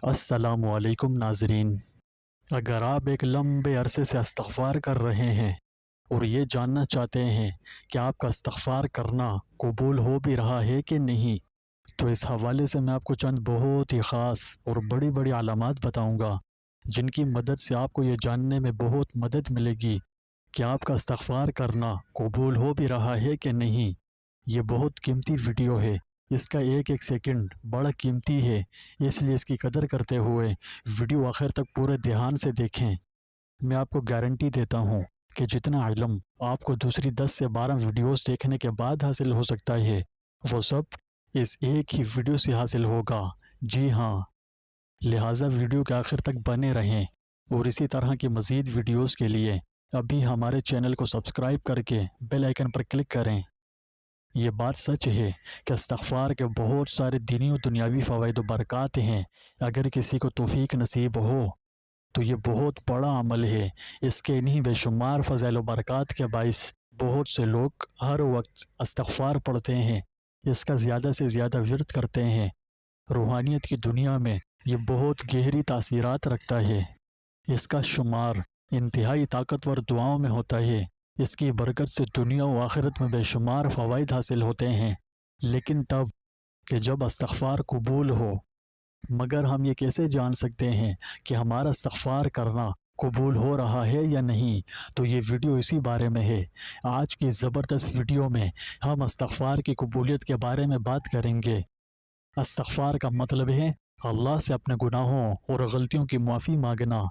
السلام علیکم ناظرین، اگر آپ ایک لمبے عرصے سے استغفار کر رہے ہیں اور یہ جاننا چاہتے ہیں کہ آپ کا استغفار کرنا قبول ہو بھی رہا ہے کہ نہیں، تو اس حوالے سے میں آپ کو چند بہت ہی خاص اور بڑی بڑی علامات بتاؤں گا جن کی مدد سے آپ کو یہ جاننے میں بہت مدد ملے گی کہ آپ کا استغفار کرنا قبول ہو بھی رہا ہے کہ نہیں۔ یہ بہت قیمتی ویڈیو ہے، اس کا ایک ایک سیکنڈ بڑا قیمتی ہے، اس لیے اس کی قدر کرتے ہوئے ویڈیو آخر تک پورے دھیان سے دیکھیں۔ میں آپ کو گارنٹی دیتا ہوں کہ جتنا علم آپ کو دوسری 10 سے 12 ویڈیوز دیکھنے کے بعد حاصل ہو سکتا ہے، وہ سب اس ایک ہی ویڈیو سے حاصل ہوگا۔ جی ہاں، لہٰذا ویڈیو کے آخر تک بنے رہیں اور اسی طرح کی مزید ویڈیوز کے لیے ابھی ہمارے چینل کو سبسکرائب کر کے بیل آئیکن پر کلک کریں۔ یہ بات سچ ہے کہ استغفار کے بہت سارے دینی و دنیاوی فوائد و برکات ہیں۔ اگر کسی کو توفیق نصیب ہو تو یہ بہت بڑا عمل ہے۔ اس کے انہی بے شمار فضائل و برکات کے باعث بہت سے لوگ ہر وقت استغفار پڑھتے ہیں، اس کا زیادہ سے زیادہ ورد کرتے ہیں۔ روحانیت کی دنیا میں یہ بہت گہری تاثیرات رکھتا ہے۔ اس کا شمار انتہائی طاقتور دعاؤں میں ہوتا ہے۔ اس کی برکت سے دنیا و آخرت میں بے شمار فوائد حاصل ہوتے ہیں، لیکن تب کہ جب استغفار قبول ہو۔ مگر ہم یہ کیسے جان سکتے ہیں کہ ہمارا استغفار کرنا قبول ہو رہا ہے یا نہیں؟ تو یہ ویڈیو اسی بارے میں ہے۔ آج کی زبردست ویڈیو میں ہم استغفار کی قبولیت کے بارے میں بات کریں گے۔ استغفار کا مطلب ہے اللہ سے اپنے گناہوں اور غلطیوں کی معافی مانگنا۔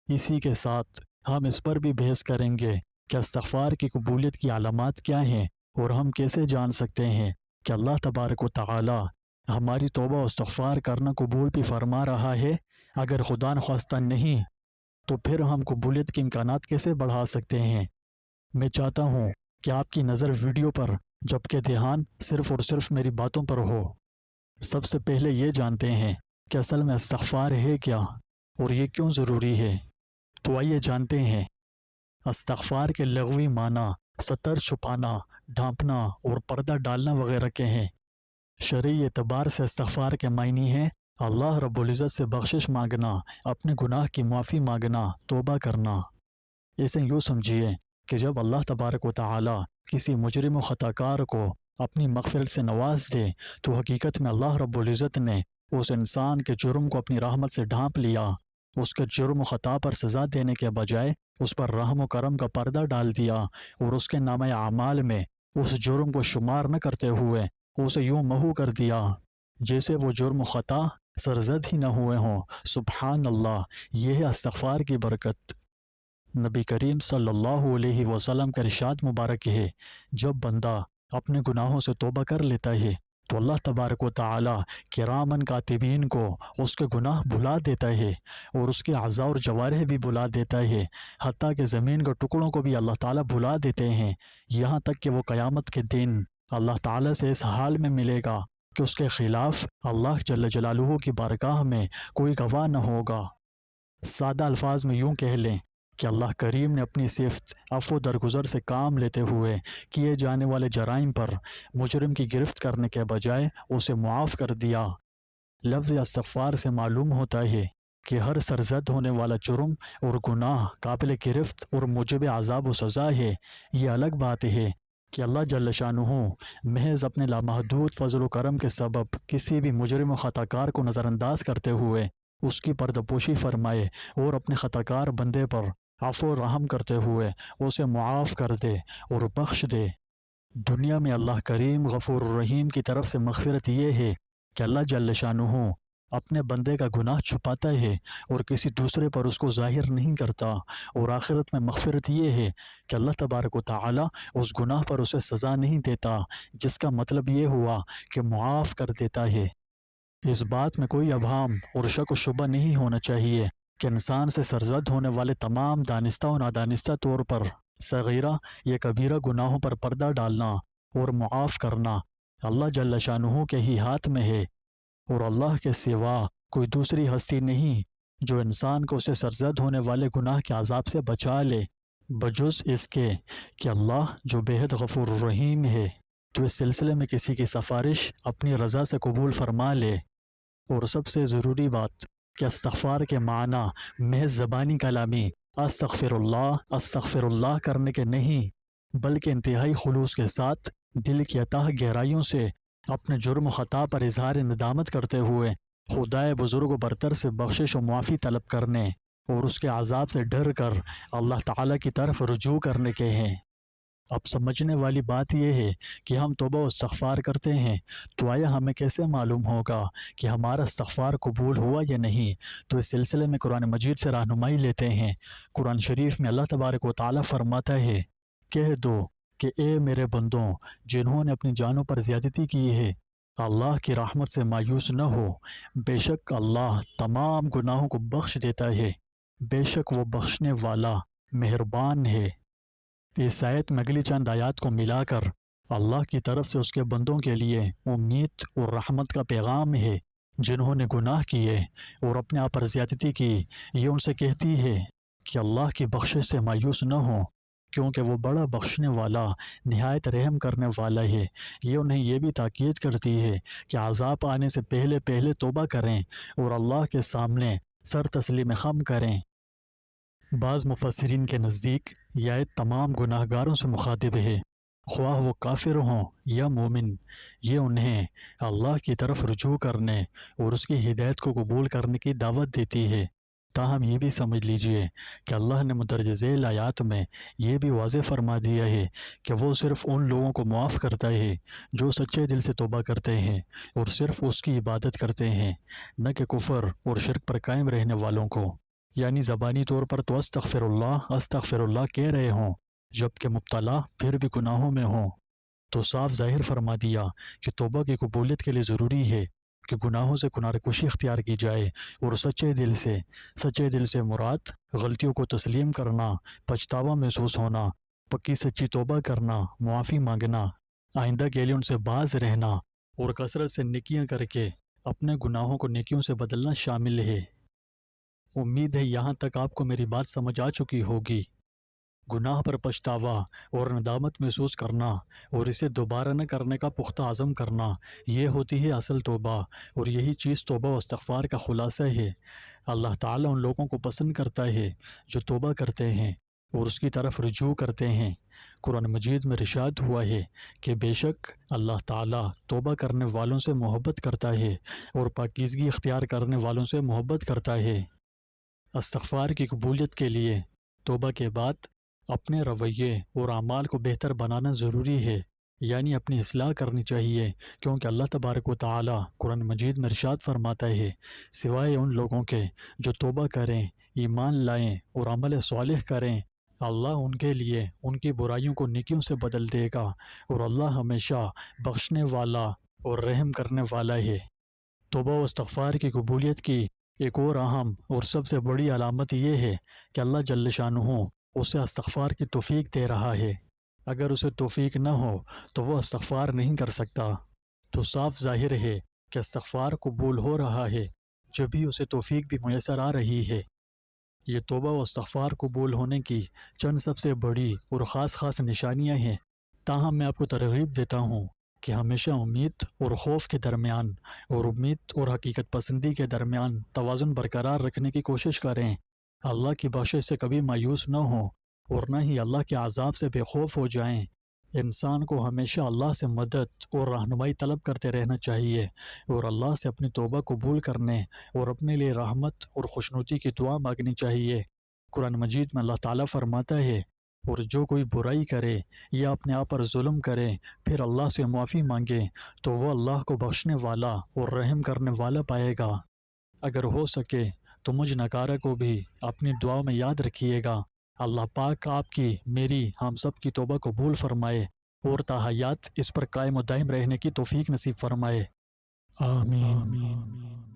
اسی کے ساتھ ہم اس پر بھی بحث کریں گے کہ استغفار کی قبولیت کی علامات کیا ہیں اور ہم کیسے جان سکتے ہیں کہ اللہ تبارک و تعالی ہماری توبہ و استغفار کرنا قبول بھی فرما رہا ہے۔ اگر خدا نخواستہ نہیں تو پھر ہم قبولیت کے امکانات کیسے بڑھا سکتے ہیں؟ میں چاہتا ہوں کہ آپ کی نظر ویڈیو پر جبکہ دھیان صرف اور صرف میری باتوں پر ہو۔ سب سے پہلے یہ جانتے ہیں کہ اصل میں استغفار ہے کیا اور یہ کیوں ضروری ہے۔ تو آئیے جانتے ہیں۔ استغفار کے لغوی معنی ستر چھپانا، ڈھانپنا اور پردہ ڈالنا وغیرہ کے ہیں۔ شرعی اعتبار سے استغفار کے معنی ہیں اللہ رب العزت سے بخشش مانگنا، اپنے گناہ کی معافی مانگنا، توبہ کرنا۔ اسے یوں سمجھیے کہ جب اللہ تبارک و تعالی کسی مجرم و خطا کار کو اپنی مغفرت سے نواز دے تو حقیقت میں اللہ رب العزت نے اس انسان کے جرم کو اپنی رحمت سے ڈھانپ لیا۔ اس کے جرم و خطا پر سزا دینے کے بجائے اس پر رحم و کرم کا پردہ ڈال دیا اور اس کے نامہ اعمال میں اس جرم کو شمار نہ کرتے ہوئے اسے یوں محو کر دیا جیسے وہ جرم و خطا سرزد ہی نہ ہوئے ہوں۔ سبحان اللہ، یہ ہے استغفار کی برکت۔ نبی کریم صلی اللہ علیہ وسلم کا ارشاد مبارک ہے، جب بندہ اپنے گناہوں سے توبہ کر لیتا ہے تو اللہ تبارک و تعالی کرامن کاتبین کو اس کے گناہ بھلا دیتا ہے اور اس کے اعضاء اور جوارح بھی بھلا دیتا ہے، حتیٰ کہ زمین کے ٹکڑوں کو بھی اللہ تعالی بھلا دیتے ہیں، یہاں تک کہ وہ قیامت کے دن اللہ تعالی سے اس حال میں ملے گا کہ اس کے خلاف اللہ جل جلالہ کی بارگاہ میں کوئی گواہ نہ ہوگا۔ سادہ الفاظ میں یوں کہہ لیں کہ اللہ کریم نے اپنی صفت عفو درگزر سے کام لیتے ہوئے کیے جانے والے جرائم پر مجرم کی گرفت کرنے کے بجائے اسے معاف کر دیا۔ لفظ استغفار سے معلوم ہوتا ہے کہ ہر سرزد ہونے والا جرم اور گناہ قابل گرفت اور موجب عذاب و سزا ہے۔ یہ الگ بات ہے کہ اللہ جل شانہ محض اپنے لامحدود فضل و کرم کے سبب کسی بھی مجرم و خطا کار کو نظر انداز کرتے ہوئے اس کی پردہ پوشی فرمائے اور اپنے خطا کار بندے پر عفو و رحم کرتے ہوئے اسے معاف کر دے اور بخش دے۔ دنیا میں اللہ کریم غفور الرحیم کی طرف سے مغفرت یہ ہے کہ اللہ جل شانہ اپنے بندے کا گناہ چھپاتا ہے اور کسی دوسرے پر اس کو ظاہر نہیں کرتا، اور آخرت میں مغفرت یہ ہے کہ اللہ تبارک و تعالی اس گناہ پر اسے سزا نہیں دیتا، جس کا مطلب یہ ہوا کہ معاف کر دیتا ہے۔ اس بات میں کوئی ابہام اور شک و شبہ نہیں ہونا چاہیے کہ انسان سے سرزد ہونے والے تمام دانستہ و نادانستہ طور پر صغیرہ یا کبیرہ گناہوں پر پردہ ڈالنا اور معاف کرنا اللہ جل شانہ کے ہی ہاتھ میں ہے، اور اللہ کے سوا کوئی دوسری ہستی نہیں جو انسان کو اسے سرزد ہونے والے گناہ کے عذاب سے بچا لے، بجز اس کے کہ اللہ جو بےحد غفور الرحیم ہے تو اس سلسلے میں کسی کی سفارش اپنی رضا سے قبول فرما لے۔ اور سب سے ضروری بات کہ استغفار کے معنی محض زبانی کلامی استغفر اللہ کرنے کے نہیں، بلکہ انتہائی خلوص کے ساتھ دل کی اتھاہ گہرائیوں سے اپنے جرم و خطا پر اظہار ندامت کرتے ہوئے خدائے بزرگ و برتر سے بخشش و معافی طلب کرنے اور اس کے عذاب سے ڈر کر اللہ تعالیٰ کی طرف رجوع کرنے کے ہیں۔ اب سمجھنے والی بات یہ ہے کہ ہم توبہ و استغفار کرتے ہیں، تو آیا ہمیں کیسے معلوم ہوگا کہ ہمارا استغفار قبول ہوا یا نہیں؟ تو اس سلسلے میں قرآن مجید سے رہنمائی لیتے ہیں۔ قرآن شریف میں اللہ تبارک و تعالیٰ فرماتا ہے، کہہ دو کہ اے میرے بندوں جنہوں نے اپنی جانوں پر زیادتی کی ہے، اللہ کی رحمت سے مایوس نہ ہو، بے شک اللہ تمام گناہوں کو بخش دیتا ہے، بے شک وہ بخشنے والا مہربان ہے۔ اس آیت میں اگلی چند آیات کو ملا کر اللہ کی طرف سے اس کے بندوں کے لیے امید اور رحمت کا پیغام ہے۔ جنہوں نے گناہ کیے اور اپنے آپ پر زیادتی کی، یہ ان سے کہتی ہے کہ اللہ کی بخشش سے مایوس نہ ہوں، کیونکہ وہ بڑا بخشنے والا نہایت رحم کرنے والا ہے۔ یہ انہیں یہ بھی تاکید کرتی ہے کہ عذاب آنے سے پہلے پہلے توبہ کریں اور اللہ کے سامنے سر تسلیم خم کریں۔ بعض مفسرین کے نزدیک یہ آیت تمام گناہ گاروں سے مخاطب ہے، خواہ وہ کافر ہوں یا مومن۔ یہ انہیں اللہ کی طرف رجوع کرنے اور اس کی ہدایت کو قبول کرنے کی دعوت دیتی ہے۔ تاہم یہ بھی سمجھ لیجئے کہ اللہ نے مندرجہ ذیل آیات میں یہ بھی واضح فرما دیا ہے کہ وہ صرف ان لوگوں کو معاف کرتا ہے جو سچے دل سے توبہ کرتے ہیں اور صرف اس کی عبادت کرتے ہیں، نہ کہ کفر اور شرک پر قائم رہنے والوں کو۔ یعنی زبانی طور پر تو استغفر اللہ کہہ رہے ہوں، جبکہ مبتلا پھر بھی گناہوں میں ہوں۔ تو صاف ظاہر فرما دیا کہ توبہ کی قبولیت کے لیے ضروری ہے کہ گناہوں سے کنارہ کشی اختیار کی جائے اور سچے دل سے مراد غلطیوں کو تسلیم کرنا، پچھتاوا محسوس ہونا، پکی سچی توبہ کرنا، معافی مانگنا، آئندہ کے لیے ان سے باز رہنا اور کثرت سے نیکیاں کر کے اپنے گناہوں کو نیکیوں سے بدلنا شامل ہے۔ امید ہے یہاں تک آپ کو میری بات سمجھ آ چکی ہوگی۔ گناہ پر پچھتاوا اور ندامت محسوس کرنا اور اسے دوبارہ نہ کرنے کا پختہ عزم کرنا، یہ ہوتی ہے اصل توبہ، اور یہی چیز توبہ و استغفار کا خلاصہ ہے۔ اللہ تعالیٰ ان لوگوں کو پسند کرتا ہے جو توبہ کرتے ہیں اور اس کی طرف رجوع کرتے ہیں۔ قرآن مجید میں ارشاد ہوا ہے کہ بے شک اللہ تعالیٰ توبہ کرنے والوں سے محبت کرتا ہے اور پاکیزگی اختیار کرنے والوں سے محبت کرتا ہے۔ استغفار کی قبولیت کے لیے توبہ کے بعد اپنے رویے اور اعمال کو بہتر بنانا ضروری ہے، یعنی اپنی اصلاح کرنی چاہیے، کیونکہ اللہ تبارک و تعالیٰ قرآن مجید میں ارشاد فرماتا ہے، سوائے ان لوگوں کے جو توبہ کریں، ایمان لائیں اور عمل صالح کریں، اللہ ان کے لیے ان کی برائیوں کو نیکیوں سے بدل دے گا، اور اللہ ہمیشہ بخشنے والا اور رحم کرنے والا ہے۔ توبہ و استغفار کی قبولیت کی ایک اور اہم اور سب سے بڑی علامت یہ ہے کہ اللہ جل شانہ اسے استغفار کی توفیق دے رہا ہے۔ اگر اسے توفیق نہ ہو تو وہ استغفار نہیں کر سکتا۔ تو صاف ظاہر ہے کہ استغفار قبول ہو رہا ہے جب بھی اسے توفیق بھی میسر آ رہی ہے۔ یہ توبہ و استغفار قبول ہونے کی چند سب سے بڑی اور خاص نشانیاں ہیں۔ تاہم میں آپ کو ترغیب دیتا ہوں کہ ہمیشہ امید اور خوف کے درمیان اور امید اور حقیقت پسندی کے درمیان توازن برقرار رکھنے کی کوشش کریں۔ اللہ کی بخشش سے کبھی مایوس نہ ہوں اور نہ ہی اللہ کے عذاب سے بے خوف ہو جائیں۔ انسان کو ہمیشہ اللہ سے مدد اور رہنمائی طلب کرتے رہنا چاہیے اور اللہ سے اپنی توبہ قبول کرنے اور اپنے لیے رحمت اور خوشنودی کی دعا مانگنی چاہیے۔ قرآن مجید میں اللہ تعالیٰ فرماتا ہے، اور جو کوئی برائی کرے یا اپنے آپ پر ظلم کرے پھر اللہ سے معافی مانگے تو وہ اللہ کو بخشنے والا اور رحم کرنے والا پائے گا۔ اگر ہو سکے تو مجھ نکارہ کو بھی اپنی دعاؤں میں یاد رکھیے گا۔ اللہ پاک آپ کی، میری، ہم سب کی توبہ قبول فرمائے اور تا حیات اس پر قائم و دائم رہنے کی توفیق نصیب فرمائے۔ آمین۔